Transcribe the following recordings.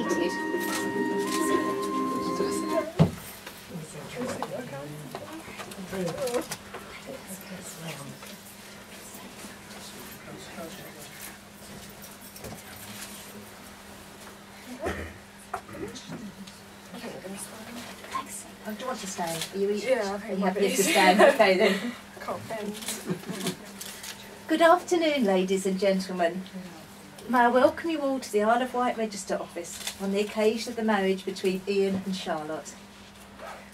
seated. Do you want to stand? Are you happy to stand? Okay then. Can't bend. Good afternoon, ladies and gentlemen. May I welcome you all to the Isle of Wight Register Office on the occasion of the marriage between Ian and Charlotte.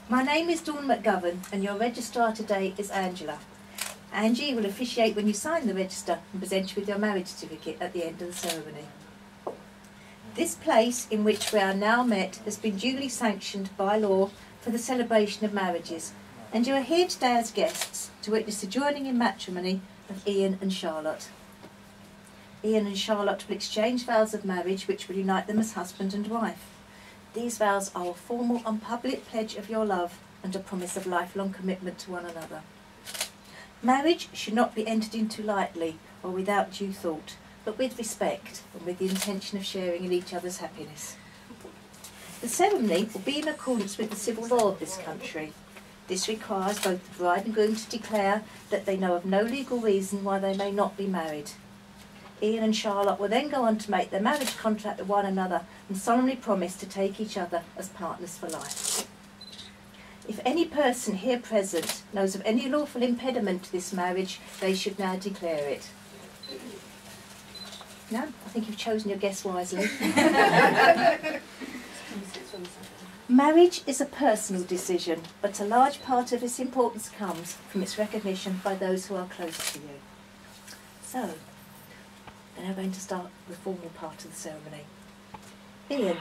My name is Dawn McGovern and your registrar today is Angela. Angie will officiate when you sign the register and present you with your marriage certificate at the end of the ceremony. This place in which we are now met has been duly sanctioned by law for the celebration of marriages, and you are here today as guests to witness the joining in matrimony of Ian and Charlotte. Ian and Charlotte will exchange vows of marriage which will unite them as husband and wife. These vows are a formal and public pledge of your love and a promise of lifelong commitment to one another. Marriage should not be entered into lightly or without due thought, but with respect and with the intention of sharing in each other's happiness. The ceremony will be in accordance with the civil law of this country. This requires both the bride and groom to declare that they know of no legal reason why they may not be married. Ian and Charlotte will then go on to make their marriage contract with one another and solemnly promise to take each other as partners for life. If any person here present knows of any lawful impediment to this marriage, they should now declare it. No? I think you've chosen your guess wisely. Marriage is a personal decision, but a large part of its importance comes from its recognition by those who are close to you. So, we're now going to start the formal part of the ceremony. Ian,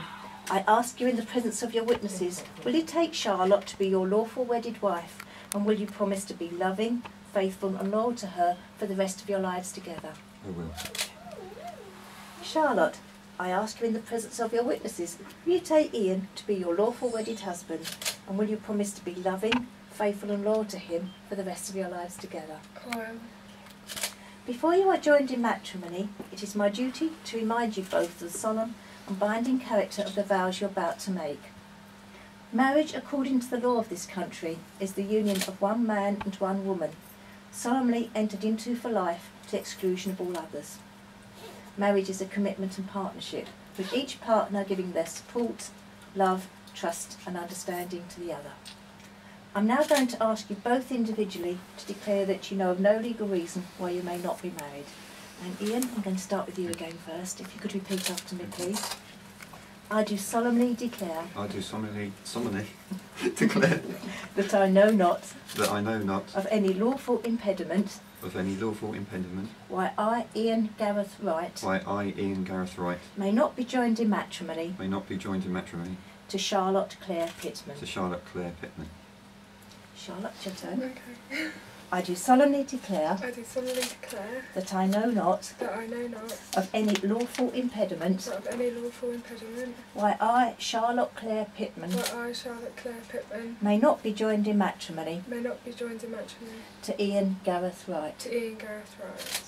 I ask you in the presence of your witnesses, will you take Charlotte to be your lawful wedded wife, and will you promise to be loving, faithful and loyal to her for the rest of your lives together? I will. Charlotte, I ask you in the presence of your witnesses, will you take Ian to be your lawful wedded husband, and will you promise to be loving, faithful and loyal to him for the rest of your lives together? I will. Before you are joined in matrimony, it is my duty to remind you both of the solemn and binding character of the vows you're about to make. Marriage, according to the law of this country, is the union of one man and one woman, solemnly entered into for life to the exclusion of all others. Marriage is a commitment and partnership, with each partner giving their support, love, trust and understanding to the other. I'm now going to ask you both individually to declare that you know of no legal reason why you may not be married. And Ian, I'm going to start with you again first. If you could repeat after me, please. I do solemnly declare. I do solemnly declare that I know not. That I know not. Of any lawful impediment. Of any lawful impediment. Why I, Ian Gareth Wright. Why I, Ian Gareth Wright. May not be joined in matrimony. May not be joined in matrimony. To Charlotte Claire Pittman. To Charlotte Claire Pittman. Charlotte, your turn. Okay. I do solemnly declare. I do solemnly declare. That I know not. That I know not. Of any lawful impediment. Of any lawful impediment. Why I, Charlotte Claire Pittman. Why I, Charlotte Claire Pittman. May not be joined in matrimony. May not be joined in matrimony. To Ian Gareth Wright. To Ian Gareth Wright.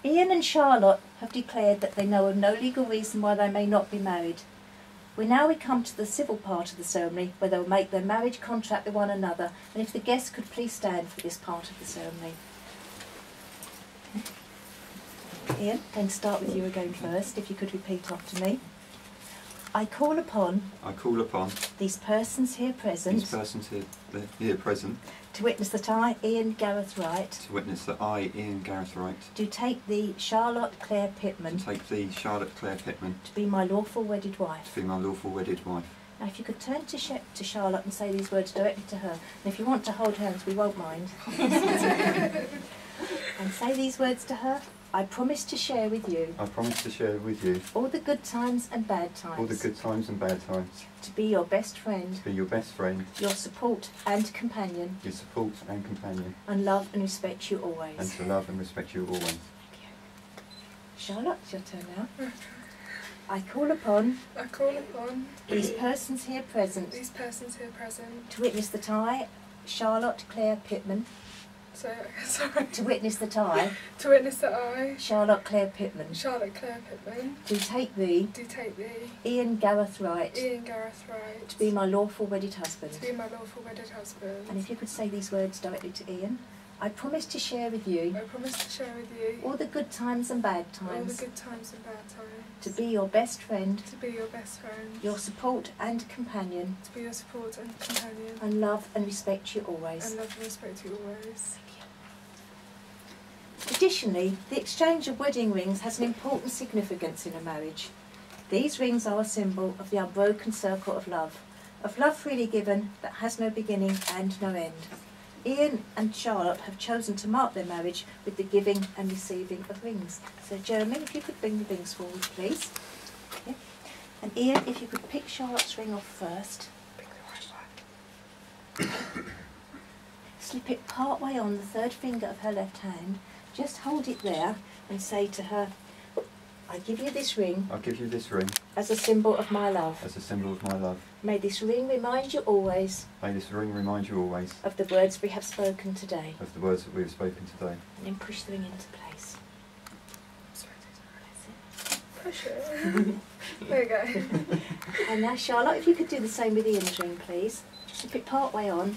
Ian and Charlotte have declared that they know of no legal reason why they may not be married. We come to the civil part of the ceremony, where they will make their marriage contract with one another, and if the guests could please stand for this part of the ceremony. Ian, I'm going to start with you again first, if you could repeat after me. I call upon these persons here present to witness that I, Ian Gareth Wright, do take thee, Charlotte Claire Pittman, to be my lawful wedded wife. Now if you could turn to Charlotte and say these words directly to her, and if you want to hold hands we won't mind. And say these words to her. I promise to share with you. All the good times and bad times. To be your best friend. Your support and companion. And love and respect you always. Charlotte, it's your turn now. I call upon these persons here present. These persons here present. To witness that I, Charlotte Claire Pittman, So, sorry. to witness that I, To witness that I, Charlotte Claire Pittman, Charlotte Claire Pittman, do take thee, do take thee, Ian Gareth Wright, Ian Gareth Wright, to be my lawful wedded husband. to be my lawful wedded husband. And if you could say these words directly to Ian, I promise to share with you I promise to share with you all the good times and bad all the times, good times and bad times. to be your best friend, To be your best friend. your support and companion, To be your support and companion. and love and respect you always. And love and respect you always. Additionally, the exchange of wedding rings has an important significance in a marriage. These rings are a symbol of the unbroken circle of love freely given that has no beginning and no end. Ian and Charlotte have chosen to mark their marriage with the giving and receiving of rings. So Jeremy, if you could bring the rings forward, please. Yeah. And Ian, if you could pick Charlotte's ring off first. Pick the right one. Slip it part way on the third finger of her left hand. Just hold it there and say to her, I give you this ring I give you this ring as a symbol of my love. as a symbol of my love. May this ring remind you always May this ring remind you always of the words we have spoken today. of the words that we have spoken today. And then push the ring into place. Push it. There you go. And now Charlotte, if you could do the same with Ian's ring, please. Slip it part way on,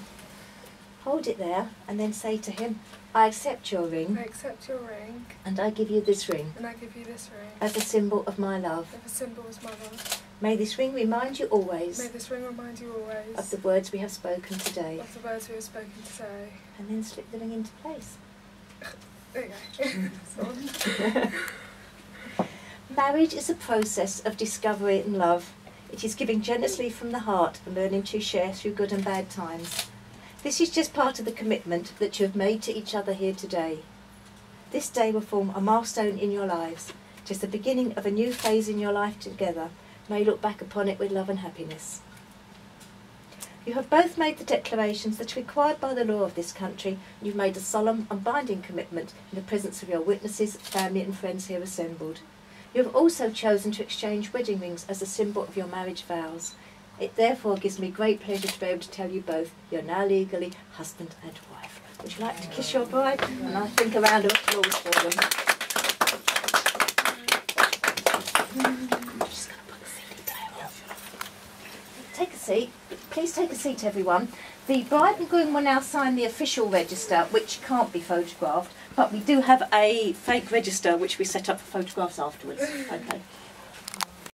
hold it there, and then say to him, I accept your I ring, accept your ring, and I give you this ring and I give you this ring as a symbol of my love. as a symbol of my love. May this ring remind you May always this ring remind you always of the words we have spoken today. of the words we have spoken today. And then slip the ring into place. There you go. Marriage is a process of discovery and love. It is giving generously from the heart and learning to share through good and bad times. This is just part of the commitment that you have made to each other here today. This day will form a milestone in your lives, just the beginning of a new phase in your life together. May you look back upon it with love and happiness. You have both made the declarations that are required by the law of this country, and you've made a solemn and binding commitment in the presence of your witnesses, family and friends here assembled. You have also chosen to exchange wedding rings as a symbol of your marriage vows. It therefore gives me great pleasure to be able to tell you both you're now legally husband and wife. Would you like to kiss your bride? And I think a round of applause for them. I'm just going to put the CD player on. Take a seat. Please take a seat, everyone. The bride and groom will now sign the official register, which can't be photographed, but we do have a fake register which we set up for photographs afterwards. Okay.